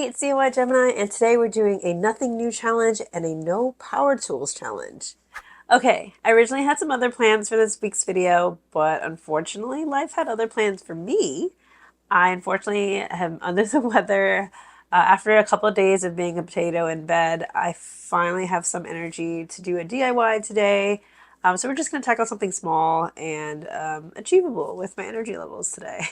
it's CY Gemini, and today we're doing a nothing new challenge and a no power tools challenge. Okay, I originally had some other plans for this week's video, but unfortunately, life had other plans for me. I unfortunately am under the weather. After a couple of days of being a potato in bed, I finally have some energy to do a DIY today. So we're just going to tackle something small and achievable with my energy levels today.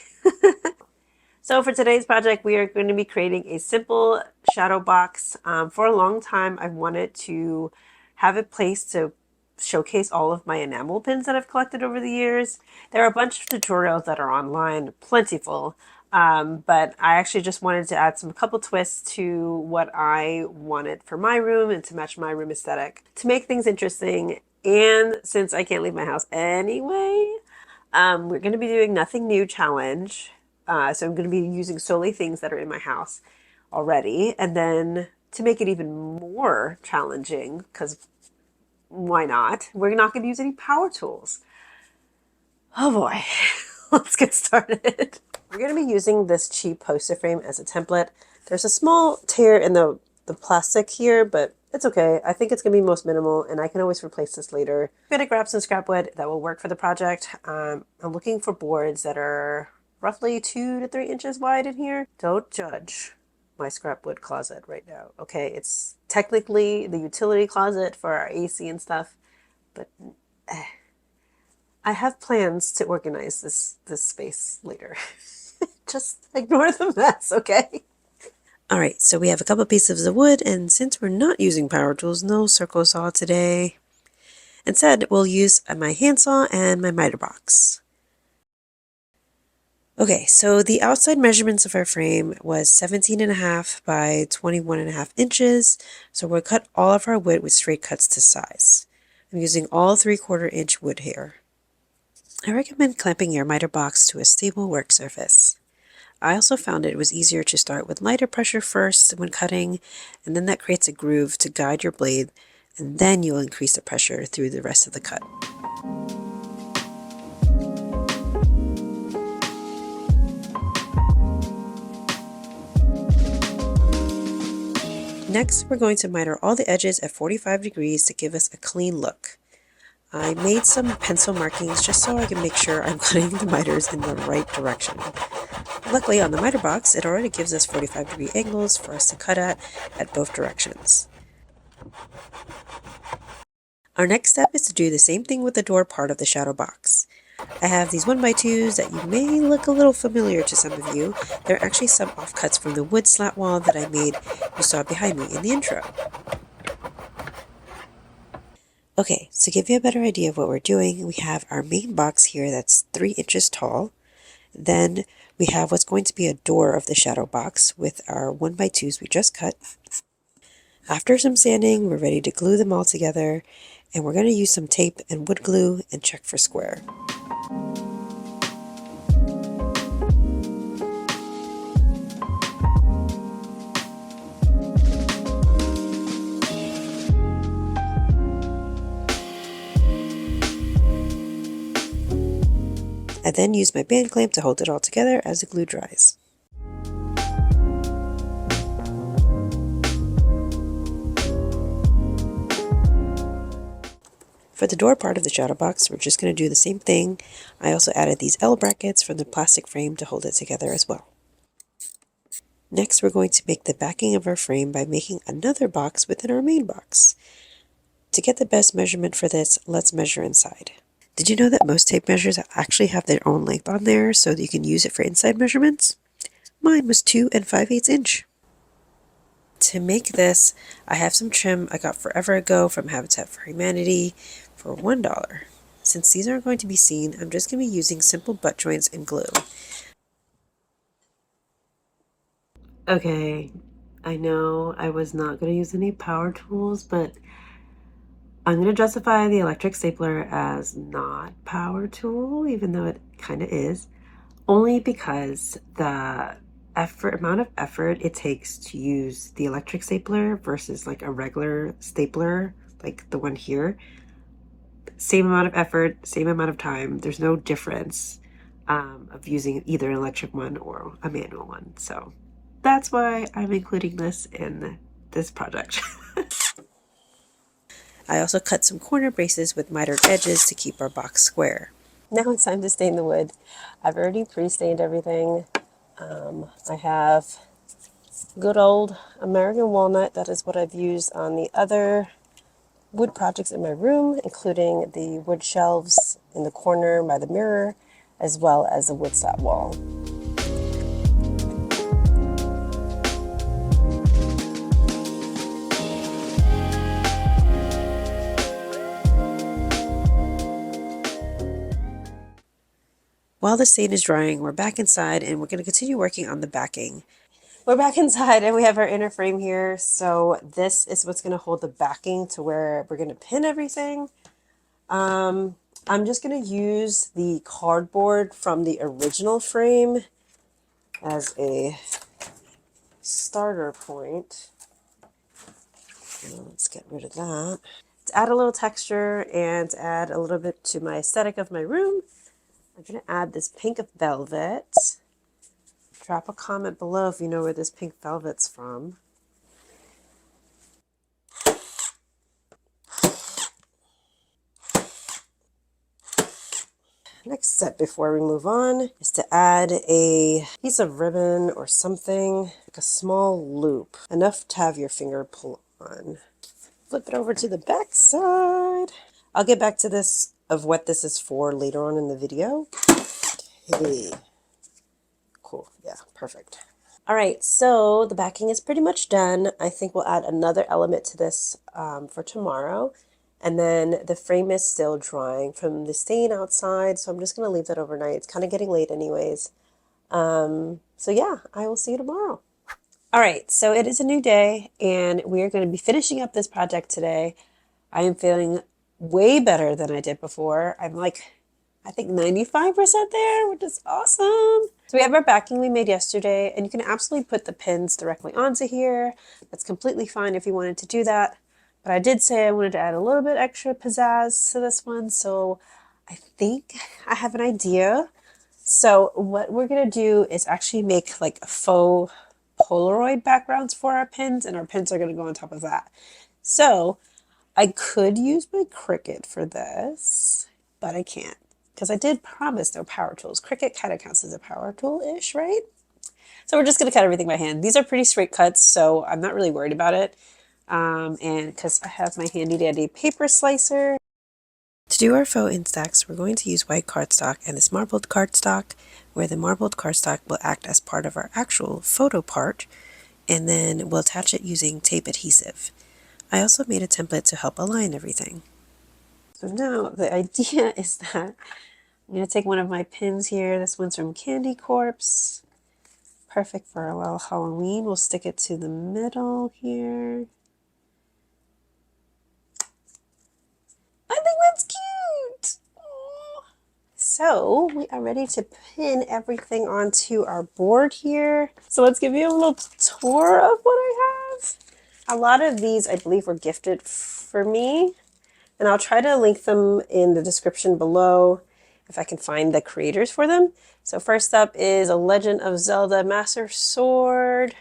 So for today's project, we are going to be creating a simple shadow box. For a long time, I've wanted to have a place to showcase all of my enamel pins that I've collected over the years. There are a bunch of tutorials that are online, plentiful, but I actually just wanted to add some couple twists to what I wanted for my room and to match my room aesthetic to make things interesting. And since I can't leave my house anyway, we're going to be doing nothing new challenge. So I'm going to be using solely things that are in my house already. And then to make it even more challenging, because why not? We're not going to use any power tools. Oh boy, let's get started. We're going to be using this cheap poster frame as a template. There's a small tear in the plastic here, but it's okay. I think it's going to be most minimal, and I can always replace this later. I'm going to grab some scrap wood that will work for the project. I'm looking for boards that are roughly 2 to 3 inches wide in here. Don't judge my scrap wood closet right now. Okay, it's technically the utility closet for our AC and stuff, but I have plans to organize this space later. Just ignore the mess, okay? All right, so we have a couple pieces of wood, and since we're not using power tools, no circle saw today. Instead, we'll use my handsaw and my miter box. Okay, so the outside measurements of our frame was 17.5 by 21.5 inches. So we'll cut all of our wood with straight cuts to size. I'm using all 3/4 inch wood here. I recommend clamping your miter box to a stable work surface. I also found it was easier to start with lighter pressure first when cutting, and then that creates a groove to guide your blade, and then you'll increase the pressure through the rest of the cut. Next, we're going to miter all the edges at 45 degrees to give us a clean look. I made some pencil markings just so I can make sure I'm cutting the miters in the right direction. Luckily, on the miter box, it already gives us 45-degree angles for us to cut at both directions. Our next step is to do the same thing with the door part of the shadow box. I have these 1x2s that you may look a little familiar to some of you. They're actually some offcuts from the wood slat wall that I made you saw behind me in the intro. Okay, to give you a better idea of what we're doing, we have our main box here that's 3 inches tall. Then we have what's going to be a door of the shadow box with our 1x2s we just cut. After some sanding, we're ready to glue them all together, and we're going to use some tape and wood glue and check for square. I then use my band clamp to hold it all together as the glue dries. For the door part of the shadow box, we're just going to do the same thing. I also added these L brackets from the plastic frame to hold it together as well. Next, we're going to make the backing of our frame by making another box within our main box. To get the best measurement for this, let's measure inside. Did you know that most tape measures actually have their own length on there so that you can use it for inside measurements? Mine was 2 5/8 inch. To make this, I have some trim I got forever ago from Habitat for Humanity for $1. Since these aren't going to be seen, I'm just going to be using simple butt joints and glue. Okay, I know I was not going to use any power tools, but I'm going to justify the electric stapler as not power tool, even though it kind of is, only because the amount of effort it takes to use the electric stapler versus like a regular stapler, like the one here, same amount of effort, same amount of time. There's no difference of using either an electric one or a manual one. So that's why I'm including this in this project. I also cut some corner braces with mitered edges to keep our box square. Now it's time to stain the wood. I've already pre-stained everything. I have good old American walnut. That is what I've used on the other wood projects in my room, including the wood shelves in the corner by the mirror, as well as the wood slat wall. While the stain is drying, we're back inside and we're going to continue working on the backing. We're back inside and we have our inner frame here. So this is what's going to hold the backing to where we're going to pin everything. I'm just going to use the cardboard from the original frame as a starter point. Let's get rid of that. To add a little texture and to add a little bit to my aesthetic of my room, I'm going to add this pink velvet. Drop a comment below if you know where this pink velvet's from. Next step before we move on is to add a piece of ribbon or something, like a small loop, enough to have your finger pull on. Flip it over to the back side. I'll get back to this of what this is for later on in the video. Okay. Cool. Yeah, perfect. All right, so the backing is pretty much done. I think we'll add another element to this for tomorrow. And then the frame is still drying from the stain outside, so I'm just going to leave that overnight. It's kind of getting late anyways. So yeah, I will see you tomorrow. All right, so it is a new day, and we are going to be finishing up this project today. I am feeling way better than I did before. I'm like, I think 95% there, which is awesome. So we have our backing we made yesterday, and you can absolutely put the pins directly onto here. That's completely fine if you wanted to do that. But I did say I wanted to add a little bit extra pizzazz to this one, so I think I have an idea. So what we're gonna do is actually make like faux Polaroid backgrounds for our pins, and our pins are gonna go on top of that. So I could use my Cricut for this, but I can't because I did promise no power tools. Cricut kind of counts as a power tool-ish, right? So we're just gonna cut everything by hand. These are pretty straight cuts, so I'm not really worried about it. And because I have my handy dandy paper slicer. To do our faux instax, we're going to use white cardstock and this marbled cardstock, where the marbled cardstock will act as part of our actual photo part, and then we'll attach it using tape adhesive. I also made a template to help align everything. So now the idea is that I'm going to take one of my pins here. This one's from Candycorpse. Perfect for a little Halloween. We'll stick it to the middle here. I think that's cute. Aww. So we are ready to pin everything onto our board here. So let's give you a little tour of what I have. A lot of these I believe were gifted for me, and I'll try to link them in the description below if I can find the creators for them. So first up is a Legend of Zelda Master Sword,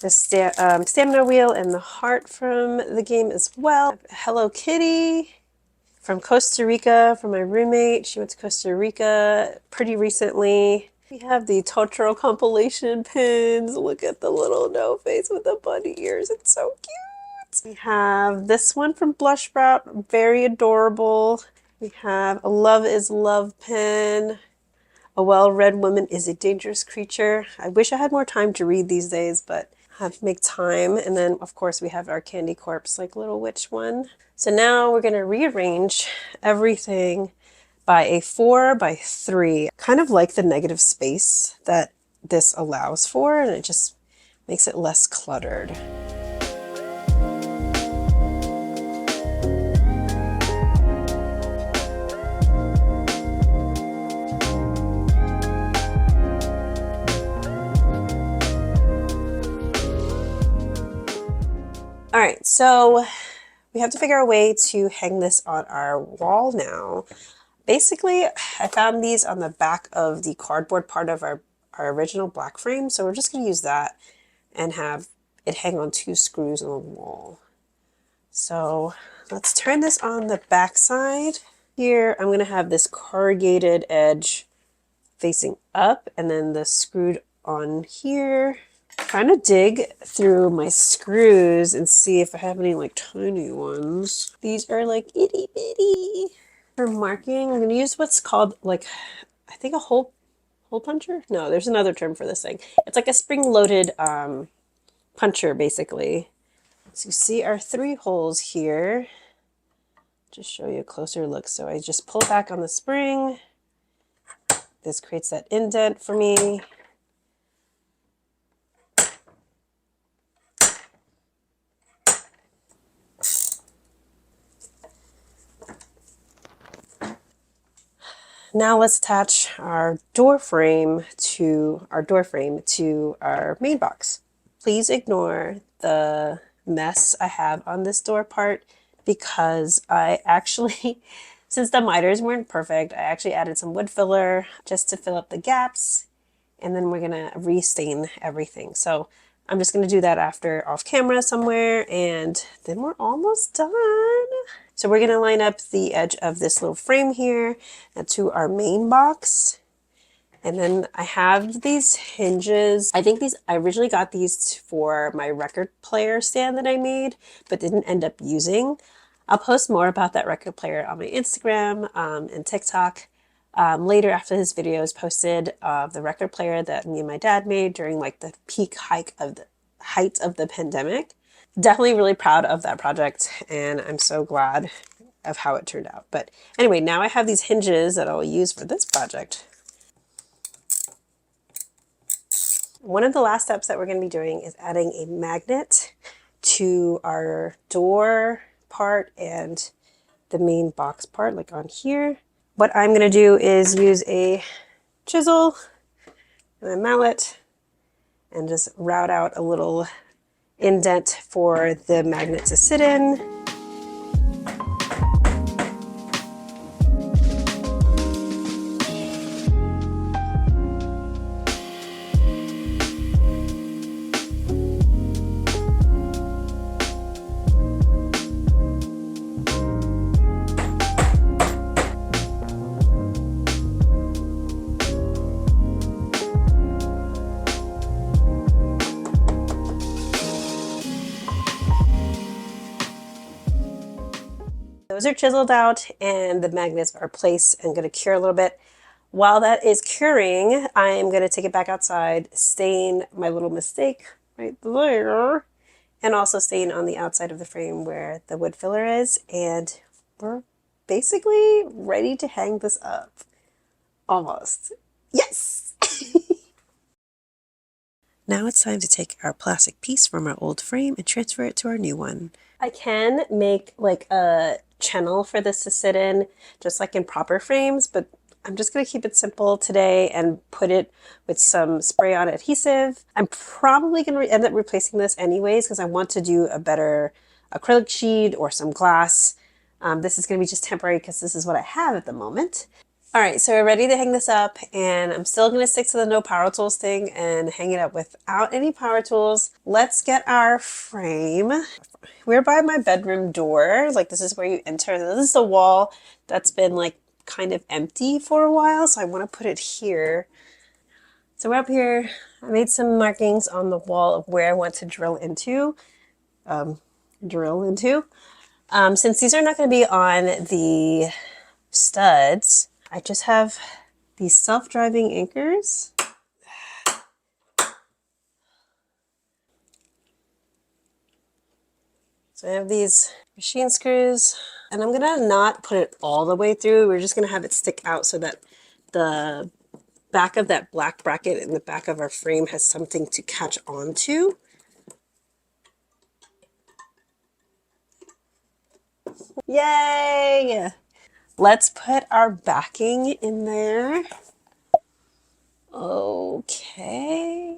the stamina wheel and the heart from the game as well. Hello Kitty from Costa Rica from my roommate. She went to Costa Rica pretty recently. We have the Totoro compilation pins. Look at the little no face with the bunny ears. It's so cute. We have this one from Blushsprout. Very adorable. We have a Love is Love pin. A well-read woman is a dangerous creature. I wish I had more time to read these days, but I have to make time. And then, of course, we have our Candycorpse, like little witch one. So now we're going to rearrange everything by a 4x3, kind of like the negative space that this allows for, and it just makes it less cluttered. All right, so we have to figure out a way to hang this on our wall now. Basically, I found these on the back of the cardboard part of our original black frame, so we're just going to use that. and have it hang on 2 screws on the wall. So let's turn this on the back side. Here I'm going to have this corrugated edge facing up and then the screwed on here. Trying to dig through my screws and see if I have any like tiny ones. These are like itty bitty. For marking, I'm going to use what's called like, I think a hole puncher? No, there's another term for this thing. It's like a spring-loaded puncher, basically. So you see our 3 holes here. Just show you a closer look. So I just pull back on the spring. This creates that indent for me. Now let's attach our door frame to our main box. Please ignore the mess I have on this door part because I actually, since the miters weren't perfect, I actually added some wood filler just to fill up the gaps, and then we're gonna restain everything. So I'm just gonna do that after off camera somewhere, and then we're almost done. So we're gonna line up the edge of this little frame here to our main box. And then I have these hinges. I originally got these for my record player stand that I made, but didn't end up using. I'll post more about that record player on my Instagram and TikTok later after this video is posted of the record player that me and my dad made during like the height of the pandemic. Definitely really proud of that project, and I'm so glad of how it turned out. But anyway, now I have these hinges that I'll use for this project. One of the last steps that we're going to be doing is adding a magnet to our door part and the main box part, like on here. What I'm going to do is use a chisel and a mallet and just route out a little indent for the magnet to sit in. Those are chiseled out and the magnets are placed and going to cure a little bit. While that is curing, I am going to take it back outside, stain my little mistake right there, and also stain on the outside of the frame where the wood filler is. And we're basically ready to hang this up. Almost. Yes! Now it's time to take our plastic piece from our old frame and transfer it to our new one. I can make like a channel for this to sit in, just like in proper frames, but I'm just going to keep it simple today and put it with some spray-on adhesive. I'm probably going to end up replacing this anyways because I want to do a better acrylic sheet or some glass. This is going to be just temporary because this is what I have at the moment. All right, so we're ready to hang this up, and I'm still going to stick to the no power tools thing and hang it up without any power tools. Let's get our frame. We're by my bedroom door. Like, this is where you enter. This is the wall that's been like kind of empty for a while, so I want to put it here. So we're up here. I made some markings on the wall of where I want to drill into. Since these are not going to be on the studs, I just have these self-driving anchors. So I have these machine screws, and I'm gonna not put it all the way through. We're just gonna have it stick out so that the back of that black bracket in the back of our frame has something to catch onto. Yay! Let's put our backing in there. Okay.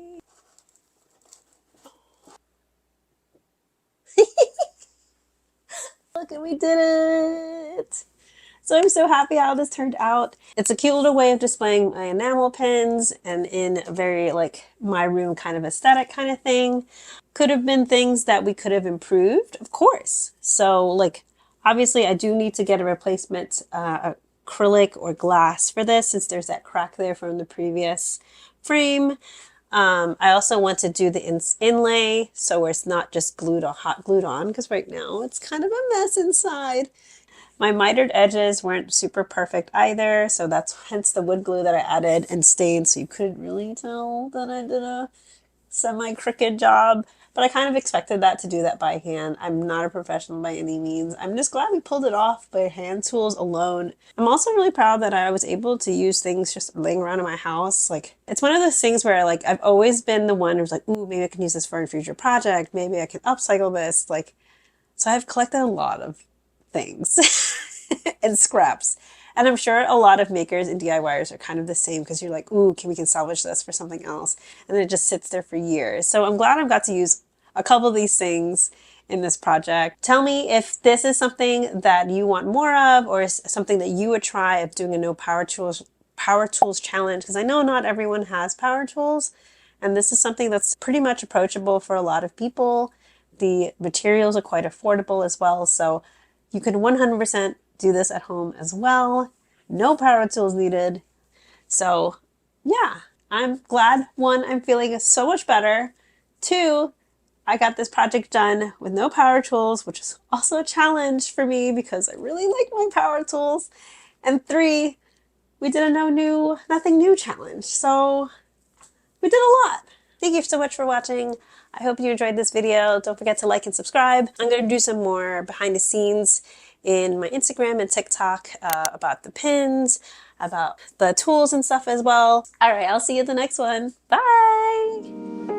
Look, we did it. So I'm so happy how this turned out. It's a cute little way of displaying my enamel pins and in a very like my room kind of aesthetic kind of thing. Could have been things that we could have improved, of course. So like obviously I do need to get a replacement acrylic or glass for this since there's that crack there from the previous frame. I also want to do the inlay so where it's not just glued or hot glued on because right now it's kind of a mess inside. My mitered edges weren't super perfect either, so that's hence the wood glue that I added and stained so you couldn't really tell that I did a semi-crooked job. But I kind of expected that to do that by hand. I'm not a professional by any means. I'm just glad we pulled it off by hand tools alone. I'm also really proud that I was able to use things just laying around in my house. Like, it's one of those things where like I've always been the one who's like, ooh, maybe I can use this for a future project. Maybe I can upcycle this. Like, so I've collected a lot of things and scraps. And I'm sure a lot of makers and DIYers are kind of the same because you're like, ooh, we can salvage this for something else. And then it just sits there for years. So I'm glad I've got to use a couple of these things in this project. Tell me if this is something that you want more of or is something that you would try of doing a no power tools challenge because I know not everyone has power tools and this is something that's pretty much approachable for a lot of people. The materials are quite affordable as well, so you can 100% do this at home as well. No power tools needed. So yeah, I'm glad. One, I'm feeling so much better. Two, I got this project done with no power tools, which is also a challenge for me because I really like my power tools. And three, we did a nothing new challenge. So we did a lot. Thank you so much for watching. I hope you enjoyed this video. Don't forget to like and subscribe. I'm going to do some more behind the scenes in my Instagram and TikTok about the pins, about the tools and stuff as well. All right, I'll see you in the next one. Bye!